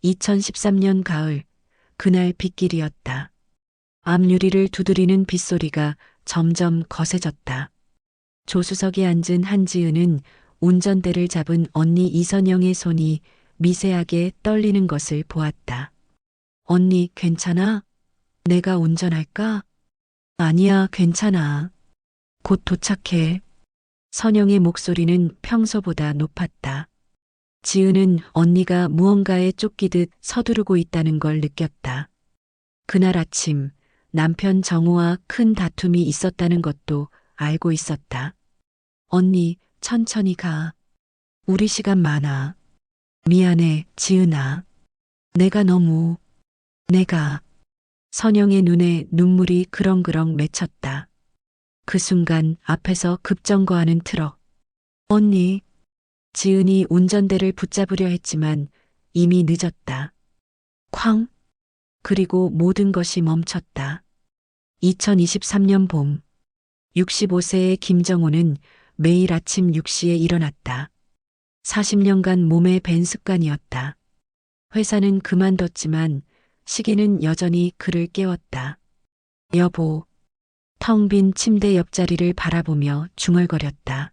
2013년 가을, 그날 빗길이었다. 앞유리를 두드리는 빗소리가 점점 거세졌다. 조수석에 앉은 한지은은 운전대를 잡은 언니 이선영의 손이 미세하게 떨리는 것을 보았다. 언니, 괜찮아? 내가 운전할까? 아니야, 괜찮아. 곧 도착해. 선영의 목소리는 평소보다 높았다. 지은은 언니가 무언가에 쫓기듯 서두르고 있다는 걸 느꼈다. 그날 아침 남편 정우와 큰 다툼이 있었다는 것도 알고 있었다. 언니, 천천히 가. 우리 시간 많아. 미안해, 지은아. 내가. 선영의 눈에 눈물이 그렁그렁 맺혔다. 그 순간 앞에서 급정거하는 트럭. 언니. 지은이 운전대를 붙잡으려 했지만 이미 늦었다. 쾅. 그리고 모든 것이 멈췄다. 2023년 봄. 65세의 김정호는 매일 아침 6시에 일어났다. 40년간 몸에 밴 습관이었다. 회사는 그만뒀지만 시계는 여전히 그를 깨웠다. 여보. 텅 빈 침대 옆자리를 바라보며 중얼거렸다.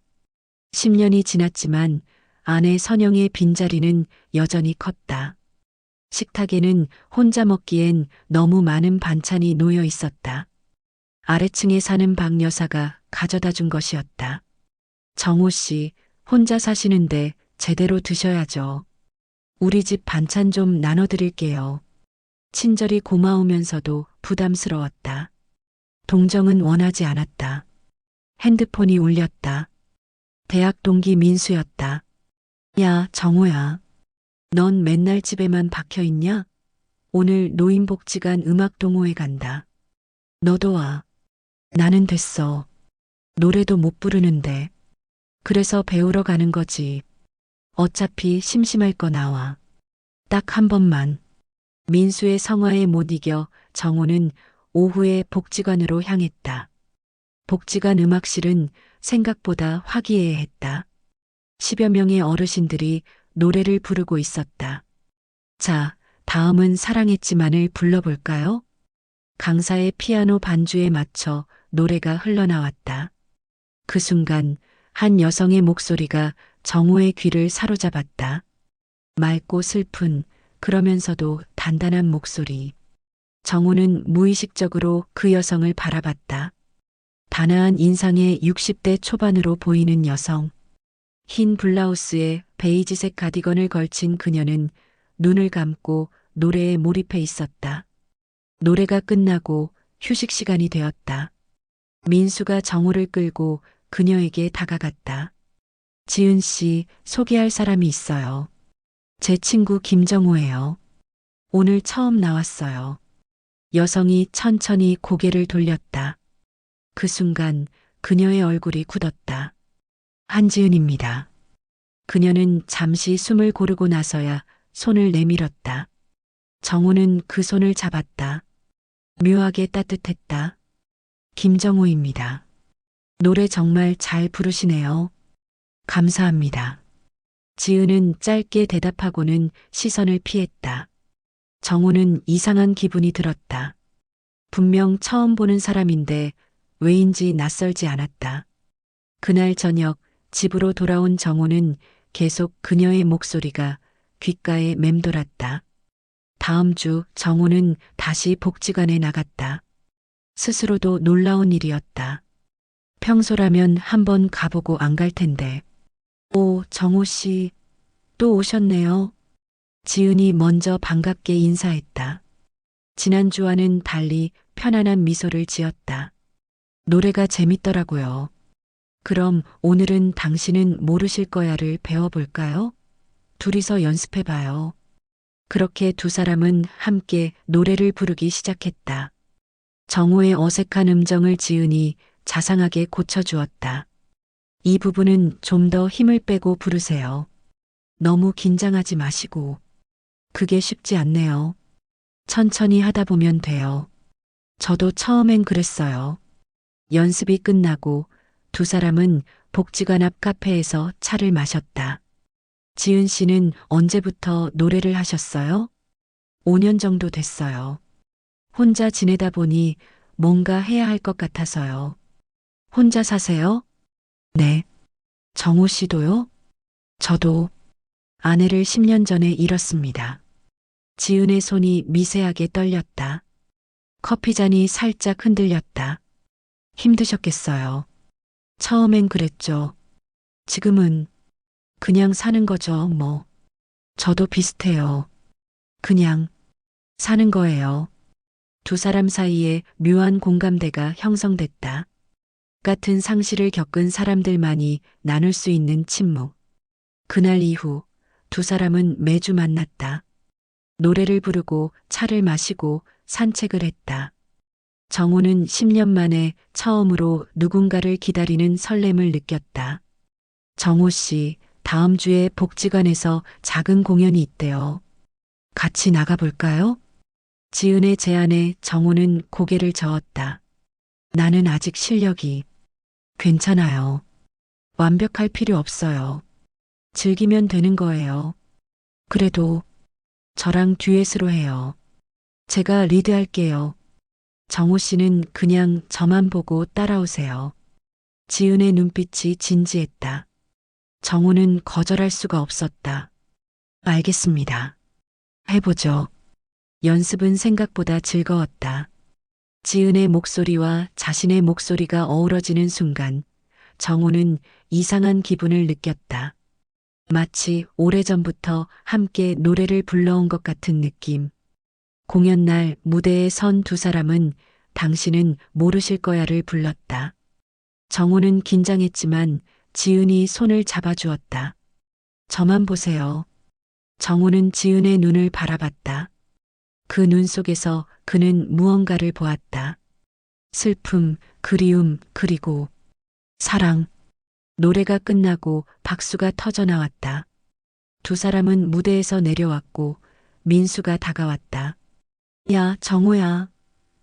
10년이 지났지만 아내 선영의 빈자리는 여전히 컸다. 식탁에는 혼자 먹기엔 너무 많은 반찬이 놓여 있었다. 아래층에 사는 박 여사가 가져다 준 것이었다. 정호 씨, 혼자 사시는데 제대로 드셔야죠. 우리 집 반찬 좀 나눠드릴게요. 친절이 고마우면서도 부담스러웠다. 동정은 원하지 않았다. 핸드폰이 울렸다. 대학 동기 민수였다. 야, 정호야. 넌 맨날 집에만 박혀 있냐? 오늘 노인복지관 음악동호회 간다. 너도 와. 나는 됐어. 노래도 못 부르는데. 그래서 배우러 가는 거지. 어차피 심심할 거 나와. 딱 한 번만. 민수의 성화에 못 이겨 정호는 오후에 복지관으로 향했다. 복지관 음악실은 생각보다 화기애애했다. 10여 명의 어르신들이 노래를 부르고 있었다. 자, 다음은 사랑했지만을 불러볼까요? 강사의 피아노 반주에 맞춰 노래가 흘러나왔다. 그 순간 한 여성의 목소리가 정호의 귀를 사로잡았다. 맑고 슬픈 그러면서도 단단한 목소리. 정호는 무의식적으로 그 여성을 바라봤다. 단아한 인상의 60대 초반으로 보이는 여성. 흰 블라우스에 베이지색 가디건을 걸친 그녀는 눈을 감고 노래에 몰입해 있었다. 노래가 끝나고 휴식 시간이 되었다. 민수가 정호를 끌고 그녀에게 다가갔다. 지은 씨, 소개할 사람이 있어요. 제 친구 김정호예요. 오늘 처음 나왔어요. 여성이 천천히 고개를 돌렸다. 그 순간 그녀의 얼굴이 굳었다. 한지은입니다. 그녀는 잠시 숨을 고르고 나서야 손을 내밀었다. 정호는 그 손을 잡았다. 묘하게 따뜻했다. 김정호입니다. 노래 정말 잘 부르시네요. 감사합니다. 지은은 짧게 대답하고는 시선을 피했다. 정호는 이상한 기분이 들었다. 분명 처음 보는 사람인데 왜인지 낯설지 않았다. 그날 저녁 집으로 돌아온 정호는 계속 그녀의 목소리가 귓가에 맴돌았다. 다음 주 정호는 다시 복지관에 나갔다. 스스로도 놀라운 일이었다. 평소라면 한번 가보고 안 갈 텐데. 오, 정호 씨, 또 오셨네요. 지은이 먼저 반갑게 인사했다. 지난주와는 달리 편안한 미소를 지었다. 노래가 재밌더라고요. 그럼 오늘은 당신은 모르실 거야를 배워볼까요? 둘이서 연습해봐요. 그렇게 두 사람은 함께 노래를 부르기 시작했다. 정호의 어색한 음정을 지은이 자상하게 고쳐주었다. 이 부분은 좀 더 힘을 빼고 부르세요. 너무 긴장하지 마시고. 그게 쉽지 않네요. 천천히 하다 보면 돼요. 저도 처음엔 그랬어요. 연습이 끝나고 두 사람은 복지관 앞 카페에서 차를 마셨다. 지은 씨는 언제부터 노래를 하셨어요? 5년 정도 됐어요. 혼자 지내다 보니 뭔가 해야 할 것 같아서요. 혼자 사세요? 네. 정호 씨도요? 저도 아내를 10년 전에 잃었습니다. 지은의 손이 미세하게 떨렸다. 커피잔이 살짝 흔들렸다. 힘드셨겠어요. 처음엔 그랬죠. 지금은 그냥 사는 거죠, 뭐. 저도 비슷해요. 그냥 사는 거예요. 두 사람 사이에 묘한 공감대가 형성됐다. 같은 상실을 겪은 사람들만이 나눌 수 있는 침묵. 그날 이후 두 사람은 매주 만났다. 노래를 부르고 차를 마시고 산책을 했다. 정우는 10년 만에 처음으로 누군가를 기다리는 설렘을 느꼈다. 정우 씨, 다음 주에 복지관에서 작은 공연이 있대요. 같이 나가볼까요? 지은의 제안에 정우는 고개를 저었다. 나는 아직 실력이 괜찮아요. 완벽할 필요 없어요. 즐기면 되는 거예요. 그래도 저랑 듀엣으로 해요. 제가 리드할게요. 정우 씨는 그냥 저만 보고 따라오세요. 지은의 눈빛이 진지했다. 정우는 거절할 수가 없었다. 알겠습니다. 해보죠. 연습은 생각보다 즐거웠다. 지은의 목소리와 자신의 목소리가 어우러지는 순간 정우는 이상한 기분을 느꼈다. 마치 오래전부터 함께 노래를 불러온 것 같은 느낌. 공연 날 무대에 선 두 사람은 당신은 모르실 거야를 불렀다. 정우는 긴장했지만 지은이 손을 잡아주었다. 저만 보세요. 정우는 지은의 눈을 바라봤다. 그 눈 속에서 그는 무언가를 보았다. 슬픔, 그리움, 그리고 사랑. 노래가 끝나고 박수가 터져 나왔다. 두 사람은 무대에서 내려왔고 민수가 다가왔다. 야, 정우야.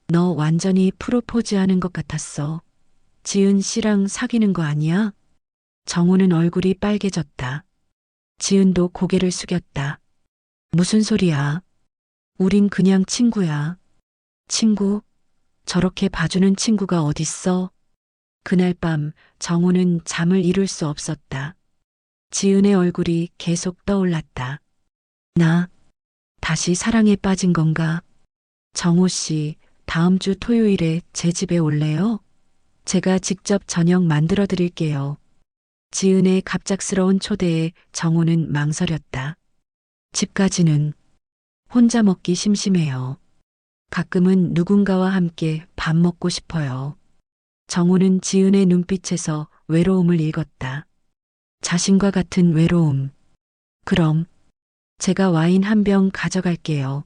너 완전히 프로포즈하는 것 같았어. 지은 씨랑 사귀는 거 아니야? 정우는 얼굴이 빨개졌다. 지은도 고개를 숙였다. 무슨 소리야? 우린 그냥 친구야. 친구? 저렇게 봐주는 친구가 어딨어? 그날 밤 정우는 잠을 이룰 수 없었다. 지은의 얼굴이 계속 떠올랐다. 나 다시 사랑에 빠진 건가? 정우 씨, 다음 주 토요일에 제 집에 올래요? 제가 직접 저녁 만들어 드릴게요. 지은의 갑작스러운 초대에 정우는 망설였다. 집까지는 혼자 먹기 심심해요. 가끔은 누군가와 함께 밥 먹고 싶어요. 정우는 지은의 눈빛에서 외로움을 읽었다. 자신과 같은 외로움. 그럼 제가 와인 한 병 가져갈게요.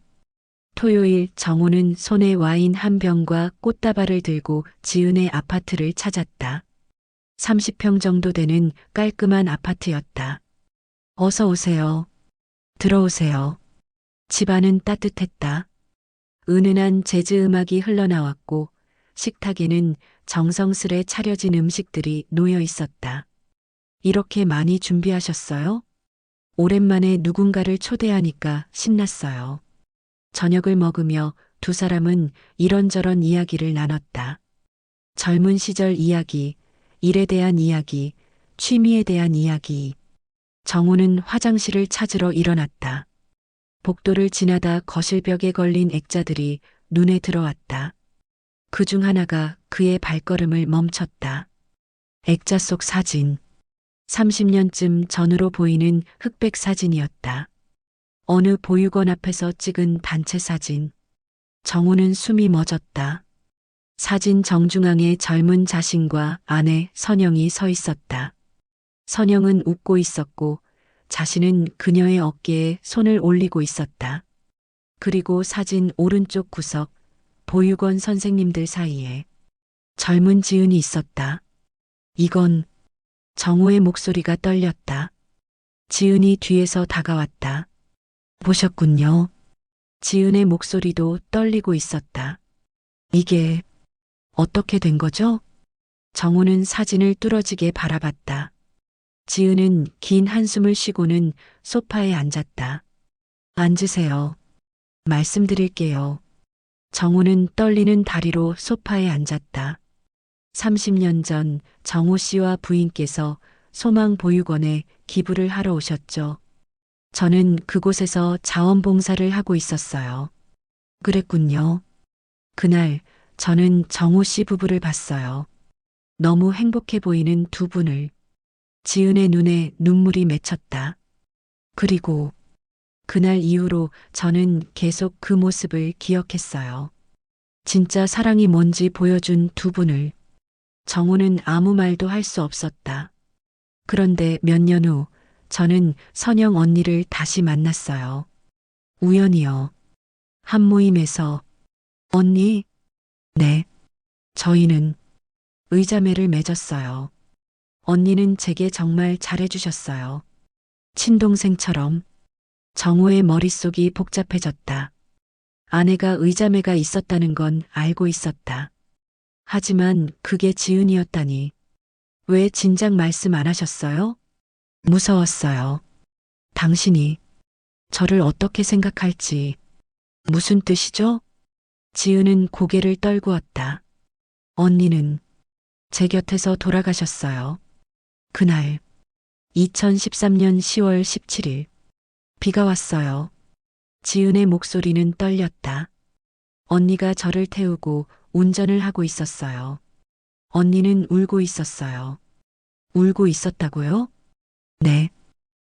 토요일 정우는 손에 와인 한 병과 꽃다발을 들고 지은의 아파트를 찾았다. 30평 정도 되는 깔끔한 아파트였다. 어서 오세요. 들어오세요. 집안은 따뜻했다. 은은한 재즈 음악이 흘러나왔고 식탁에는 정성스레 차려진 음식들이 놓여 있었다. 이렇게 많이 준비하셨어요? 오랜만에 누군가를 초대하니까 신났어요. 저녁을 먹으며 두 사람은 이런저런 이야기를 나눴다. 젊은 시절 이야기, 일에 대한 이야기, 취미에 대한 이야기. 정우는 화장실을 찾으러 일어났다. 복도를 지나다 거실벽에 걸린 액자들이 눈에 들어왔다. 그 중 하나가 그의 발걸음을 멈췄다. 액자 속 사진. 30년쯤 전으로 보이는 흑백 사진이었다. 어느 보육원 앞에서 찍은 단체 사진. 정우는 숨이 멎었다. 사진 정중앙에 젊은 자신과 아내 선영이 서 있었다. 선영은 웃고 있었고 자신은 그녀의 어깨에 손을 올리고 있었다. 그리고 사진 오른쪽 구석 보육원 선생님들 사이에 젊은 지은이 있었다. 이건 정우의 목소리가 떨렸다. 지은이 뒤에서 다가왔다. 보셨군요. 지은의 목소리도 떨리고 있었다. 이게 어떻게 된 거죠? 정우는 사진을 뚫어지게 바라봤다. 지은은 긴 한숨을 쉬고는 소파에 앉았다. 앉으세요. 말씀드릴게요. 정우는 떨리는 다리로 소파에 앉았다. 30년 전 정우 씨와 부인께서 소망보육원에 기부를 하러 오셨죠. 저는 그곳에서 자원봉사를 하고 있었어요. 그랬군요. 그날 저는 정우 씨 부부를 봤어요. 너무 행복해 보이는 두 분을. 지은의 눈에 눈물이 맺혔다. 그리고 그날 이후로 저는 계속 그 모습을 기억했어요. 진짜 사랑이 뭔지 보여준 두 분을. 정우는 아무 말도 할 수 없었다. 그런데 몇 년 후 저는 선영 언니를 다시 만났어요. 우연히요. 한 모임에서 언니? 네. 저희는 의자매를 맺었어요. 언니는 제게 정말 잘해주셨어요. 친동생처럼. 정우의 머릿속이 복잡해졌다. 아내가 의자매가 있었다는 건 알고 있었다. 하지만 그게 지은이었다니. 왜 진작 말씀 안 하셨어요? 무서웠어요. 당신이 저를 어떻게 생각할지. 무슨 뜻이죠? 지은은 고개를 떨구었다. 언니는 제 곁에서 돌아가셨어요. 그날 2013년 10월 17일 비가 왔어요. 지은의 목소리는 떨렸다. 언니가 저를 태우고 운전을 하고 있었어요. 언니는 울고 있었어요. 울고 있었다고요? 네.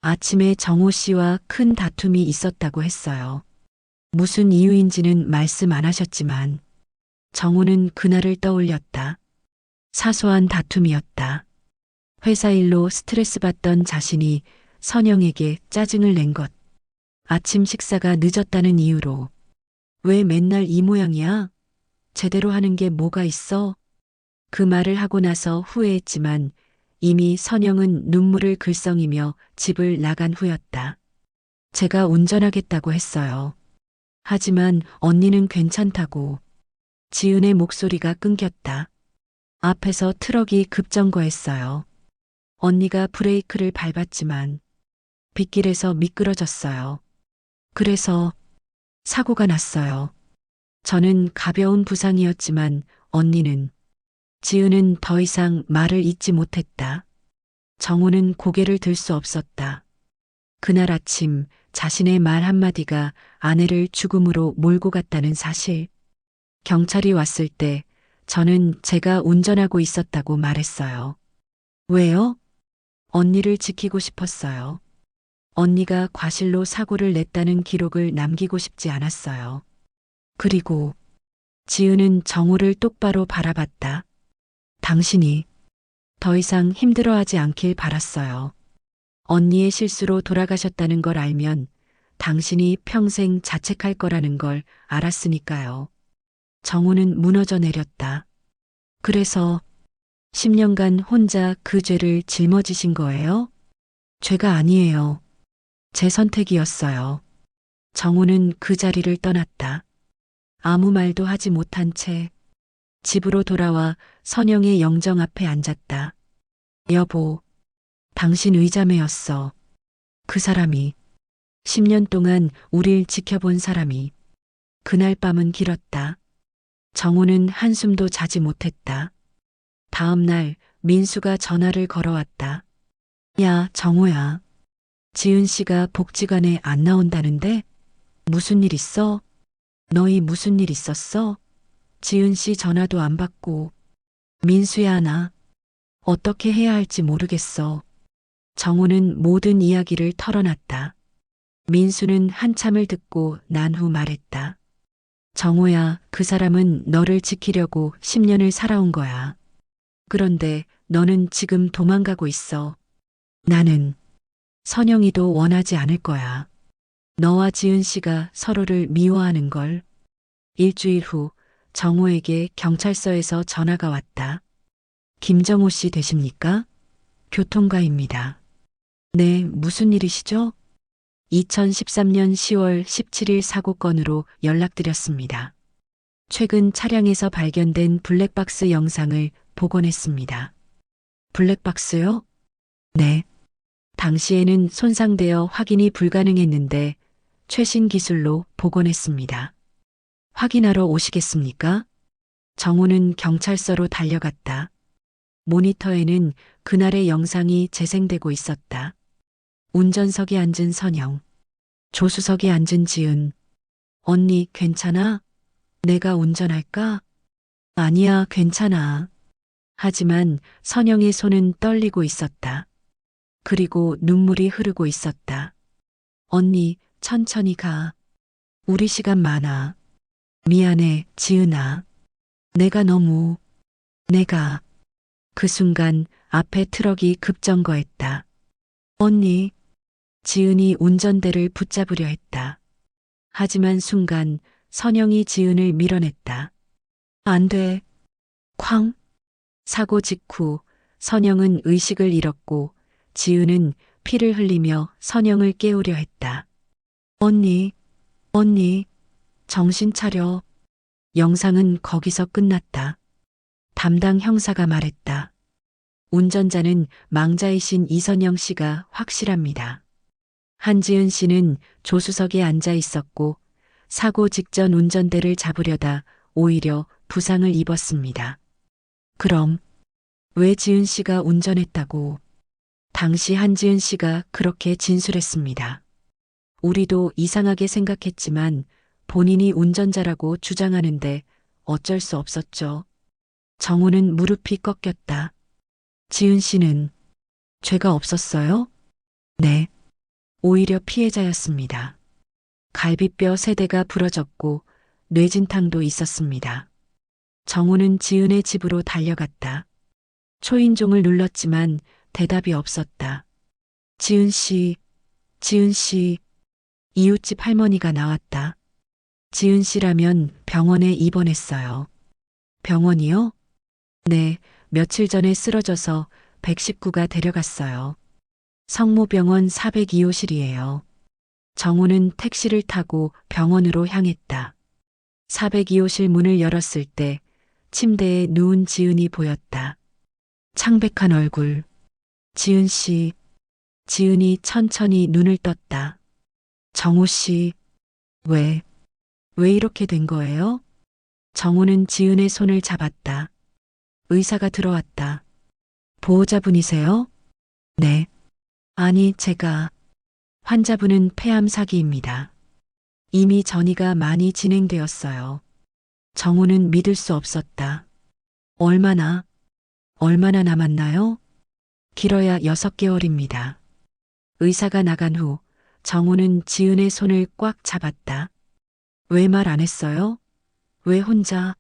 아침에 정호 씨와 큰 다툼이 있었다고 했어요. 무슨 이유인지는 말씀 안 하셨지만 정호는 그날을 떠올렸다. 사소한 다툼이었다. 회사 일로 스트레스 받던 자신이 선영에게 짜증을 낸 것. 아침 식사가 늦었다는 이유로. 왜 맨날 이 모양이야? 제대로 하는 게 뭐가 있어? 그 말을 하고 나서 후회했지만 이미 선영은 눈물을 글썽이며 집을 나간 후였다. 제가 운전하겠다고 했어요. 하지만 언니는 괜찮다고. 지은의 목소리가 끊겼다. 앞에서 트럭이 급정거했어요. 언니가 브레이크를 밟았지만 빗길에서 미끄러졌어요. 그래서 사고가 났어요. 저는 가벼운 부상이었지만 언니는, 지은은 더 이상 말을 잇지 못했다. 정우는 고개를 들 수 없었다. 그날 아침 자신의 말 한마디가 아내를 죽음으로 몰고 갔다는 사실. 경찰이 왔을 때 저는 제가 운전하고 있었다고 말했어요. 왜요? 언니를 지키고 싶었어요. 언니가 과실로 사고를 냈다는 기록을 남기고 싶지 않았어요. 그리고 지은은 정우를 똑바로 바라봤다. 당신이 더 이상 힘들어하지 않길 바랐어요. 언니의 실수로 돌아가셨다는 걸 알면 당신이 평생 자책할 거라는 걸 알았으니까요. 정우는 무너져 내렸다. 그래서 10년간 혼자 그 죄를 짊어지신 거예요? 죄가 아니에요. 제 선택이었어요. 정우는 그 자리를 떠났다. 아무 말도 하지 못한 채 집으로 돌아와 선영의 영정 앞에 앉았다. 여보, 당신 의자매였어. 그 사람이, 10년 동안 우릴 지켜본 사람이. 그날 밤은 길었다. 정우는 한숨도 자지 못했다. 다음 날 민수가 전화를 걸어왔다. 야, 정우야. 지은 씨가 복지관에 안 나온다는데? 무슨 일 있어? 너희 무슨 일 있었어? 지은 씨 전화도 안 받고. 민수야, 나 어떻게 해야 할지 모르겠어. 정우는 모든 이야기를 털어놨다. 민수는 한참을 듣고 난 후 말했다. 정우야, 그 사람은 너를 지키려고 10년을 살아온 거야. 그런데 너는 지금 도망가고 있어. 나는 선영이도 원하지 않을 거야. 너와 지은 씨가 서로를 미워하는 걸. 일주일 후 정우에게 경찰서에서 전화가 왔다. 김정우 씨 되십니까? 교통가입니다. 네, 무슨 일이시죠? 2013년 10월 17일 사고 건으로 연락드렸습니다. 최근 차량에서 발견된 블랙박스 영상을 복원했습니다. 블랙박스요? 네. 당시에는 손상되어 확인이 불가능했는데 최신 기술로 복원했습니다. 확인하러 오시겠습니까? 정우는 경찰서로 달려갔다. 모니터에는 그날의 영상이 재생되고 있었다. 운전석에 앉은 선영, 조수석에 앉은 지은. 언니, 괜찮아? 내가 운전할까? 아니야, 괜찮아. 하지만 선영의 손은 떨리고 있었다. 그리고 눈물이 흐르고 있었다. 언니, 천천히 가. 우리 시간 많아. 미안해, 지은아. 내가. 그 순간 앞에 트럭이 급정거했다. 언니, 지은이 운전대를 붙잡으려 했다. 하지만 순간 선영이 지은을 밀어냈다. 안 돼. 쾅. 사고 직후 선영은 의식을 잃었고 지은은 피를 흘리며 선영을 깨우려 했다. 언니, 정신 차려. 영상은 거기서 끝났다. 담당 형사가 말했다. 운전자는 망자이신 이선영 씨가 확실합니다. 한지은 씨는 조수석에 앉아 있었고 사고 직전 운전대를 잡으려다 오히려 부상을 입었습니다. 그럼 왜 지은 씨가 운전했다고? 당시 한지은 씨가 그렇게 진술했습니다. 우리도 이상하게 생각했지만 본인이 운전자라고 주장하는데 어쩔 수 없었죠. 정우는 무릎이 꺾였다. 지은 씨는 죄가 없었어요? 네. 오히려 피해자였습니다. 갈비뼈 3대가 부러졌고 뇌진탕도 있었습니다. 정우는 지은의 집으로 달려갔다. 초인종을 눌렀지만 대답이 없었다. 지은 씨. 이웃집 할머니가 나왔다. 지은 씨라면 병원에 입원했어요. 병원이요? 네, 며칠 전에 쓰러져서 119가 데려갔어요. 성모병원 402호실이에요. 정우는 택시를 타고 병원으로 향했다. 402호실 문을 열었을 때 침대에 누운 지은이 보였다. 창백한 얼굴. 지은 씨. 지은이 천천히 눈을 떴다. 정우 씨. 왜 이렇게 된 거예요? 정우는 지은의 손을 잡았다. 의사가 들어왔다. 보호자분이세요? 네. 아니, 제가. 환자분은 폐암 사기입니다. 이미 전이가 많이 진행되었어요. 정우는 믿을 수 없었다. 얼마나 남았나요? 길어야 6개월입니다. 의사가 나간 후 정우는 지은의 손을 꽉 잡았다. 왜 말 안 했어요? 왜 혼자?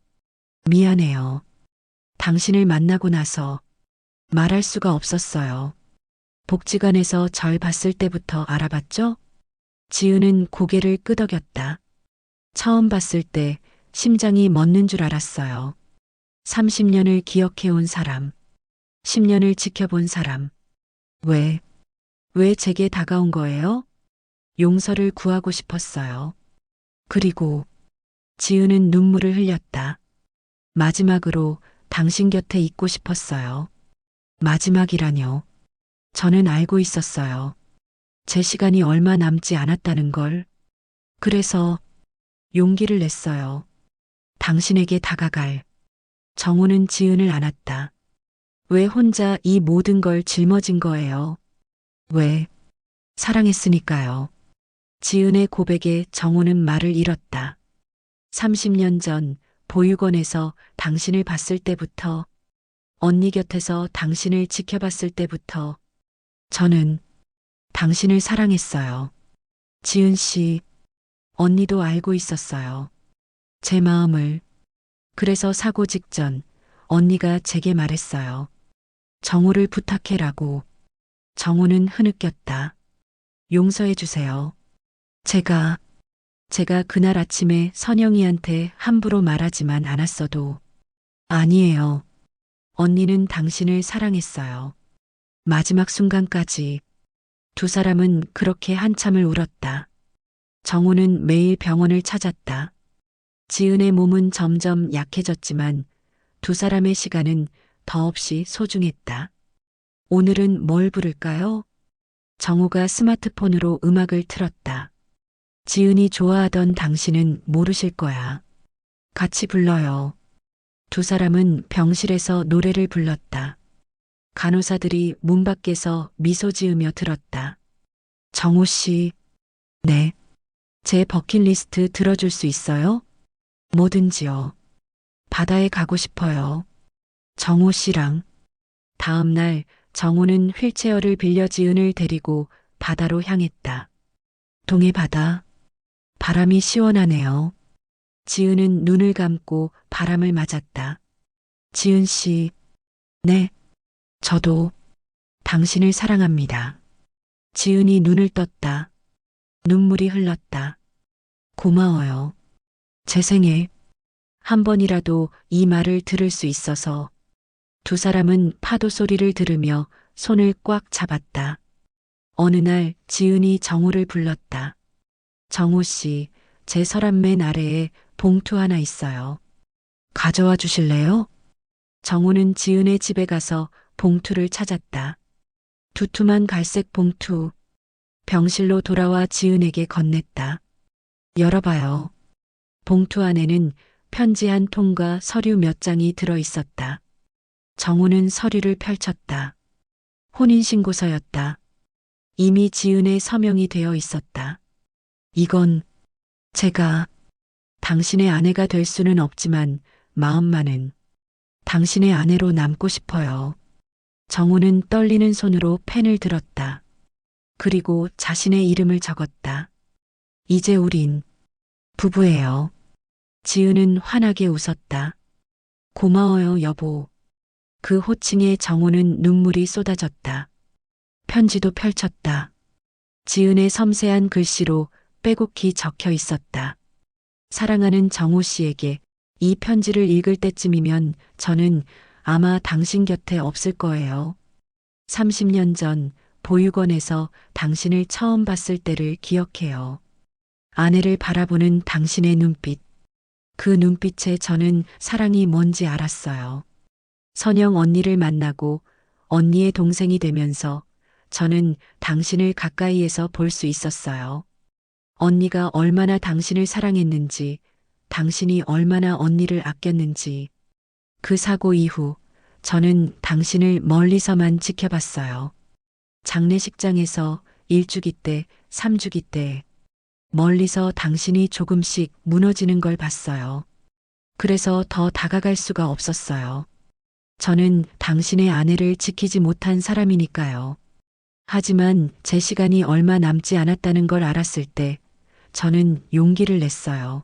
미안해요. 당신을 만나고 나서 말할 수가 없었어요. 복지관에서 절 봤을 때부터 알아봤죠? 지은은 고개를 끄덕였다. 처음 봤을 때 심장이 멎는 줄 알았어요. 30년을 기억해온 사람, 10년을 지켜본 사람. 왜 제게 다가온 거예요? 용서를 구하고 싶었어요. 그리고 지은은 눈물을 흘렸다. 마지막으로 당신 곁에 있고 싶었어요. 마지막이라뇨. 저는 알고 있었어요. 제 시간이 얼마 남지 않았다는 걸. 그래서 용기를 냈어요. 당신에게 다가갈. 정우는 지은을 안았다. 왜 혼자 이 모든 걸 짊어진 거예요? 왜? 사랑했으니까요. 지은의 고백에 정우는 말을 잃었다. 30년 전 보육원에서 당신을 봤을 때부터, 언니 곁에서 당신을 지켜봤을 때부터 저는 당신을 사랑했어요. 지은 씨, 언니도 알고 있었어요. 제 마음을. 그래서 사고 직전 언니가 제게 말했어요. 정우를 부탁해라고. 정우는 흐느꼈다. 용서해 주세요. 제가 그날 아침에 선영이한테 함부로 말하지만 않았어도. 아니에요. 언니는 당신을 사랑했어요. 마지막 순간까지. 두 사람은 그렇게 한참을 울었다. 정우는 매일 병원을 찾았다. 지은의 몸은 점점 약해졌지만 두 사람의 시간은 더없이 소중했다. 오늘은 뭘 부를까요? 정우가 스마트폰으로 음악을 틀었다. 지은이 좋아하던 당신은 모르실 거야. 같이 불러요. 두 사람은 병실에서 노래를 불렀다. 간호사들이 문 밖에서 미소 지으며 들었다. 정호 씨, 네. 제 버킷리스트 들어줄 수 있어요? 뭐든지요. 바다에 가고 싶어요. 정호 씨랑. 다음 날 정호는 휠체어를 빌려 지은을 데리고 바다로 향했다. 동해 바다. 바람이 시원하네요. 지은은 눈을 감고 바람을 맞았다. 지은 씨, 네, 저도 당신을 사랑합니다. 지은이 눈을 떴다. 눈물이 흘렀다. 고마워요. 제 생에 한 번이라도 이 말을 들을 수 있어서. 두 사람은 파도 소리를 들으며 손을 꽉 잡았다. 어느 날 지은이 정우를 불렀다. 정우 씨, 제 서랍맨 아래에 봉투 하나 있어요. 가져와 주실래요? 정우는 지은의 집에 가서 봉투를 찾았다. 두툼한 갈색 봉투. 병실로 돌아와 지은에게 건넸다. 열어봐요. 봉투 안에는 편지 한 통과 서류 몇 장이 들어 있었다. 정우는 서류를 펼쳤다. 혼인신고서였다. 이미 지은의 서명이 되어 있었다. 이건 제가 당신의 아내가 될 수는 없지만 마음만은 당신의 아내로 남고 싶어요. 정우는 떨리는 손으로 펜을 들었다. 그리고 자신의 이름을 적었다. 이제 우린 부부예요. 지은은 환하게 웃었다. 고마워요, 여보. 그 호칭에 정우는 눈물이 쏟아졌다. 편지도 펼쳤다. 지은의 섬세한 글씨로 빼곡히 적혀 있었다. 사랑하는 정우 씨에게 이 편지를 읽을 때쯤이면 저는 아마 당신 곁에 없을 거예요. 30년 전 보육원에서 당신을 처음 봤을 때를 기억해요. 아내를 바라보는 당신의 눈빛. 그 눈빛에 저는 사랑이 뭔지 알았어요. 선영 언니를 만나고 언니의 동생이 되면서 저는 당신을 가까이에서 볼 수 있었어요. 언니가 얼마나 당신을 사랑했는지, 당신이 얼마나 언니를 아꼈는지. 그 사고 이후 저는 당신을 멀리서만 지켜봤어요. 장례식장에서 1주기 때, 3주기 때, 멀리서 당신이 조금씩 무너지는 걸 봤어요. 그래서 더 다가갈 수가 없었어요. 저는 당신의 아내를 지키지 못한 사람이니까요. 하지만 제 시간이 얼마 남지 않았다는 걸 알았을 때 저는 용기를 냈어요.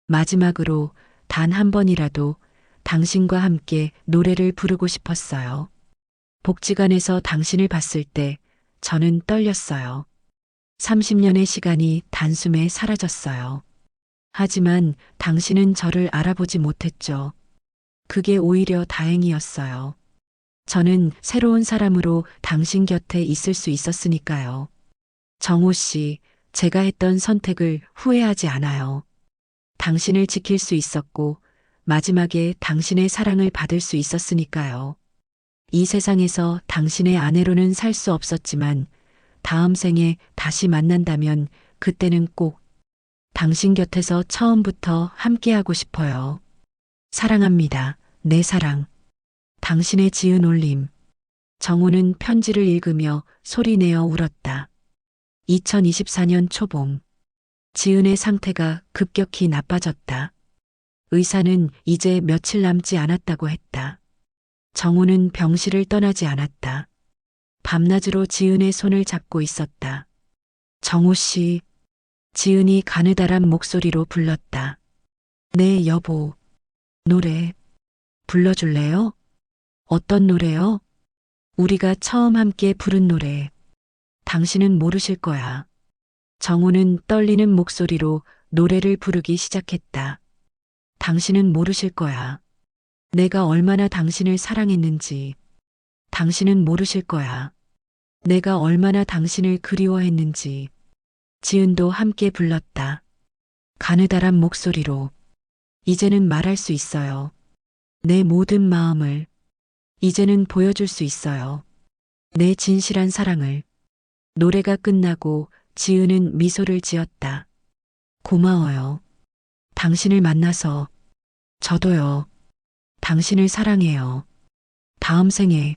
마지막으로 단 한 번이라도 당신과 함께 노래를 부르고 싶었어요. 복지관에서 당신을 봤을 때 저는 떨렸어요. 30년의 시간이 단숨에 사라졌어요. 하지만 당신은 저를 알아보지 못했죠. 그게 오히려 다행이었어요. 저는 새로운 사람으로 당신 곁에 있을 수 있었으니까요. 정호 씨, 제가 했던 선택을 후회하지 않아요. 당신을 지킬 수 있었고, 마지막에 당신의 사랑을 받을 수 있었으니까요. 이 세상에서 당신의 아내로는 살 수 없었지만, 다음 생에 다시 만난다면 그때는 꼭 당신 곁에서 처음부터 함께하고 싶어요. 사랑합니다. 내 사랑. 당신의 지은 올림. 정호는 편지를 읽으며 소리내어 울었다. 2024년 초봄. 지은의 상태가 급격히 나빠졌다. 의사는 이제 며칠 남지 않았다고 했다. 정호는 병실을 떠나지 않았다. 밤낮으로 지은의 손을 잡고 있었다. 정호 씨. 지은이 가느다란 목소리로 불렀다. 네, 여보. 노래 불러줄래요? 어떤 노래요? 우리가 처음 함께 부른 노래. 당신은 모르실 거야. 정우는 떨리는 목소리로 노래를 부르기 시작했다. 당신은 모르실 거야. 내가 얼마나 당신을 사랑했는지. 당신은 모르실 거야. 내가 얼마나 당신을 그리워했는지. 지은도 함께 불렀다. 가느다란 목소리로. 이제는 말할 수 있어요. 내 모든 마음을. 이제는 보여줄 수 있어요. 내 진실한 사랑을. 노래가 끝나고 지은은 미소를 지었다. 고마워요. 당신을 만나서. 저도요. 당신을 사랑해요. 다음 생에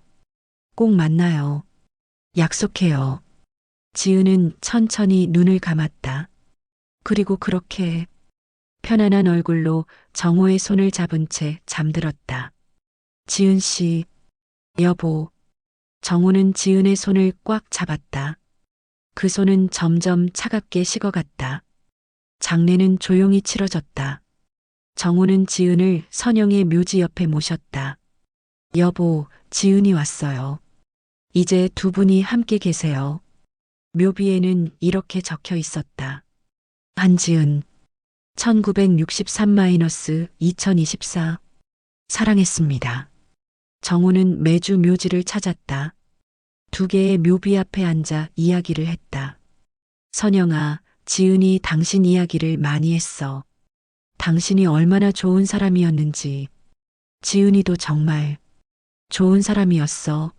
꼭 만나요. 약속해요. 지은은 천천히 눈을 감았다. 그리고 그렇게 편안한 얼굴로 정호의 손을 잡은 채 잠들었다. 지은 씨, 여보. 정호는 지은의 손을 꽉 잡았다. 그 손은 점점 차갑게 식어갔다. 장례는 조용히 치러졌다. 정호는 지은을 선영의 묘지 옆에 모셨다. 여보, 지은이 왔어요. 이제 두 분이 함께 계세요. 묘비에는 이렇게 적혀 있었다. 한지은, 1963-2024 사랑했습니다. 정호는 매주 묘지를 찾았다. 두 개의 묘비 앞에 앉아 이야기를 했다. 선영아, 지은이 당신 이야기를 많이 했어. 당신이 얼마나 좋은 사람이었는지. 지은이도 정말 좋은 사람이었어.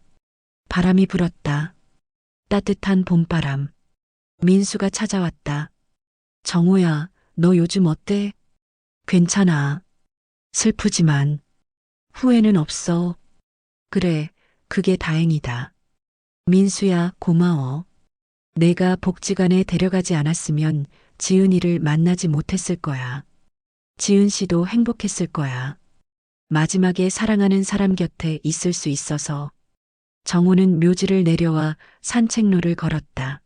바람이 불었다. 따뜻한 봄바람. 민수가 찾아왔다. 정호야, 너 요즘 어때? 괜찮아. 슬프지만 후회는 없어. 그래, 그게 다행이다. 민수야, 고마워. 내가 복지관에 데려가지 않았으면 지은이를 만나지 못했을 거야. 지은 씨도 행복했을 거야. 마지막에 사랑하는 사람 곁에 있을 수 있어서. 정호는 묘지를 내려와 산책로를 걸었다.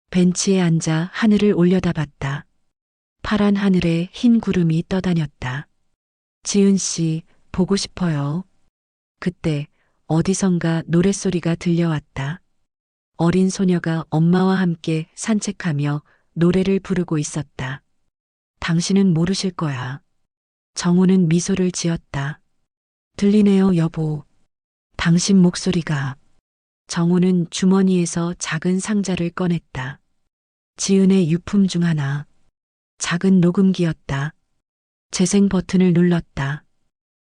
벤치에 앉아 하늘을 올려다봤다. 파란 하늘에 흰 구름이 떠다녔다. 지은 씨, 보고 싶어요. 그때 어디선가 노랫소리가 들려왔다. 어린 소녀가 엄마와 함께 산책하며 노래를 부르고 있었다. 당신은 모르실 거야. 정호는 미소를 지었다. 들리네요, 여보. 당신 목소리가. 정호는 주머니에서 작은 상자를 꺼냈다. 지은의 유품 중 하나. 작은 녹음기였다. 재생 버튼을 눌렀다.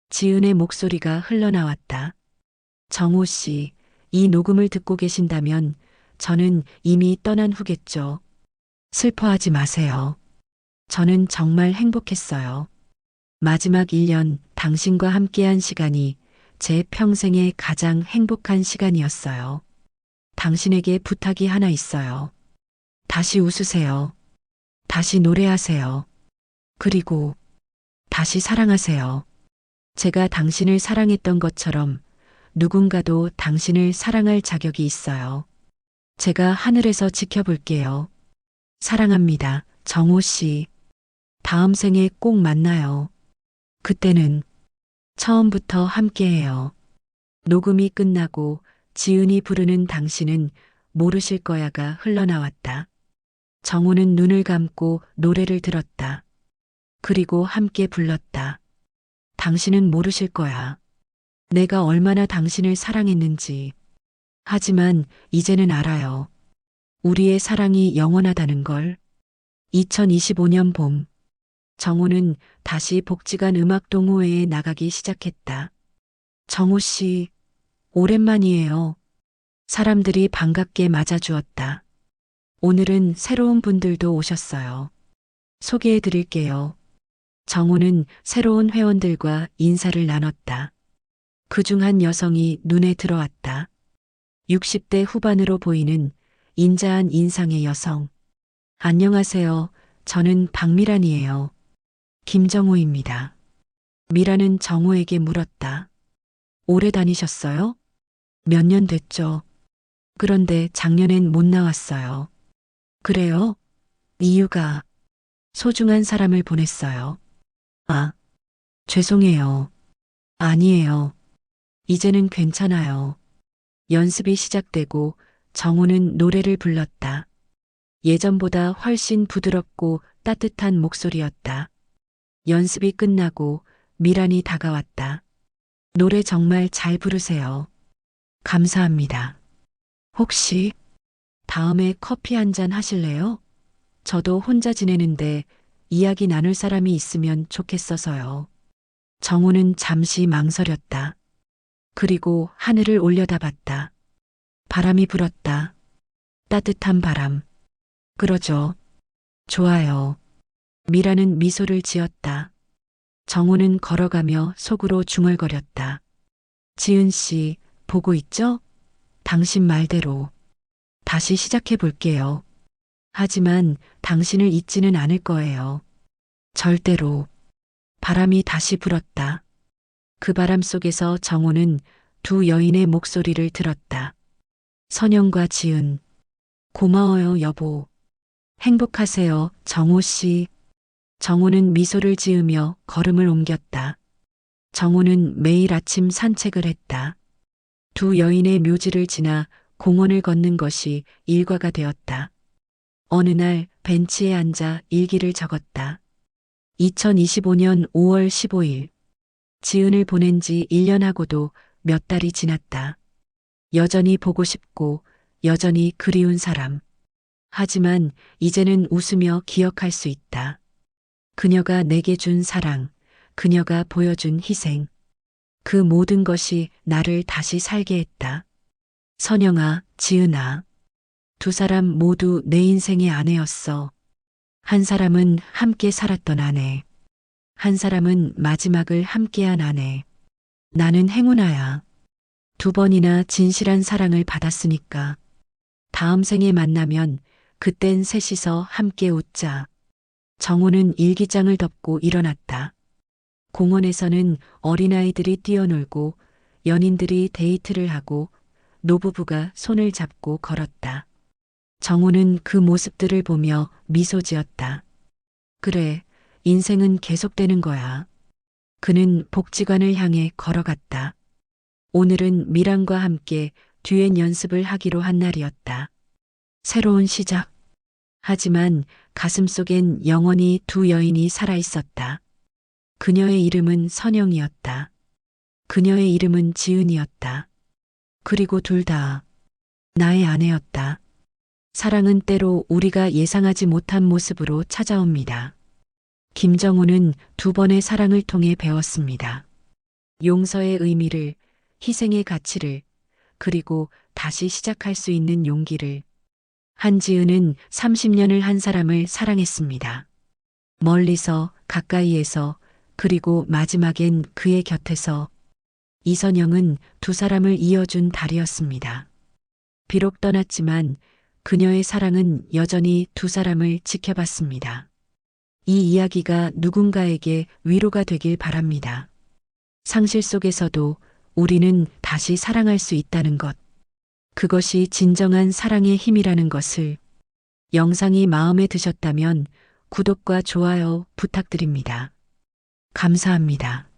지은의 목소리가 흘러나왔다. 정호 씨, 이 녹음을 듣고 계신다면 저는 이미 떠난 후겠죠. 슬퍼하지 마세요. 저는 정말 행복했어요. 마지막 1년 당신과 함께한 시간이 제 평생의 가장 행복한 시간이었어요. 당신에게 부탁이 하나 있어요. 다시 웃으세요. 다시 노래하세요. 그리고 다시 사랑하세요. 제가 당신을 사랑했던 것처럼 누군가도 당신을 사랑할 자격이 있어요. 제가 하늘에서 지켜볼게요. 사랑합니다, 정호 씨. 다음 생에 꼭 만나요. 그때는 처음부터 함께해요. 녹음이 끝나고 지은이 부르는 당신은 모르실 거야가 흘러나왔다. 정호는 눈을 감고 노래를 들었다. 그리고 함께 불렀다. 당신은 모르실 거야. 내가 얼마나 당신을 사랑했는지. 하지만 이제는 알아요. 우리의 사랑이 영원하다는 걸. 2025년 봄. 정호는 다시 복지관 음악동호회에 나가기 시작했다. 정호 씨, 오랜만이에요. 사람들이 반갑게 맞아주었다. 오늘은 새로운 분들도 오셨어요. 소개해 드릴게요. 정호는 새로운 회원들과 인사를 나눴다. 그중 한 여성이 눈에 들어왔다. 60대 후반으로 보이는 인자한 인상의 여성. 안녕하세요. 저는 박미란이에요. 김정호입니다. 미란은 정호에게 물었다. 오래 다니셨어요? 몇 년 됐죠. 그런데 작년엔 못 나왔어요. 그래요? 이유가 소중한 사람을 보냈어요. 아, 죄송해요. 아니에요. 이제는 괜찮아요. 연습이 시작되고 정호는 노래를 불렀다. 예전보다 훨씬 부드럽고 따뜻한 목소리였다. 연습이 끝나고 미란이 다가왔다. 노래 정말 잘 부르세요. 감사합니다. 혹시 다음에 커피 한 잔 하실래요? 저도 혼자 지내는데 이야기 나눌 사람이 있으면 좋겠어서요. 정호는 잠시 망설였다. 그리고 하늘을 올려다봤다. 바람이 불었다. 따뜻한 바람. 그러죠. 좋아요. 미라는 미소를 지었다. 정우는 걸어가며 속으로 중얼거렸다. 지은 씨, 보고 있죠? 당신 말대로. 다시 시작해 볼게요. 하지만 당신을 잊지는 않을 거예요. 절대로. 바람이 다시 불었다. 그 바람 속에서 정호는 두 여인의 목소리를 들었다. 선영과 지은. 고마워요, 여보. 행복하세요, 정호 씨. 정호는 미소를 지으며 걸음을 옮겼다. 정호는 매일 아침 산책을 했다. 두 여인의 묘지를 지나 공원을 걷는 것이 일과가 되었다. 어느 날 벤치에 앉아 일기를 적었다. 2025년 5월 15일. 지은을 보낸 지 1년하고도 몇 달이 지났다. 여전히 보고 싶고 여전히 그리운 사람. 하지만 이제는 웃으며 기억할 수 있다. 그녀가 내게 준 사랑, 그녀가 보여준 희생. 그 모든 것이 나를 다시 살게 했다. 선영아, 지은아. 두 사람 모두 내 인생의 아내였어. 한 사람은 함께 살았던 아내. 한 사람은 마지막을 함께한 아내. 나는 행운아야. 두 번이나 진실한 사랑을 받았으니까. 다음 생에 만나면 그땐 셋이서 함께 웃자. 정호는 일기장을 덮고 일어났다. 공원에서는 어린아이들이 뛰어놀고 연인들이 데이트를 하고 노부부가 손을 잡고 걸었다. 정호는 그 모습들을 보며 미소 지었다. 그래, 인생은 계속되는 거야. 그는 복지관을 향해 걸어갔다. 오늘은 미랑과 함께 듀엣 연습을 하기로 한 날이었다. 새로운 시작. 하지만 가슴속엔 영원히 두 여인이 살아있었다. 그녀의 이름은 선영이었다. 그녀의 이름은 지은이었다. 그리고 둘 다 나의 아내였다. 사랑은 때로 우리가 예상하지 못한 모습으로 찾아옵니다. 김정우는 두 번의 사랑을 통해 배웠습니다. 용서의 의미를, 희생의 가치를, 그리고 다시 시작할 수 있는 용기를. 한지은은 30년을 한 사람을 사랑했습니다. 멀리서, 가까이에서, 그리고 마지막엔 그의 곁에서. 이선영은 두 사람을 이어준 달이었습니다. 비록 떠났지만 그녀의 사랑은 여전히 두 사람을 지켜봤습니다. 이 이야기가 누군가에게 위로가 되길 바랍니다. 상실 속에서도 우리는 다시 사랑할 수 있다는 것. 그것이 진정한 사랑의 힘이라는 것을. 영상이 마음에 드셨다면 구독과 좋아요 부탁드립니다. 감사합니다.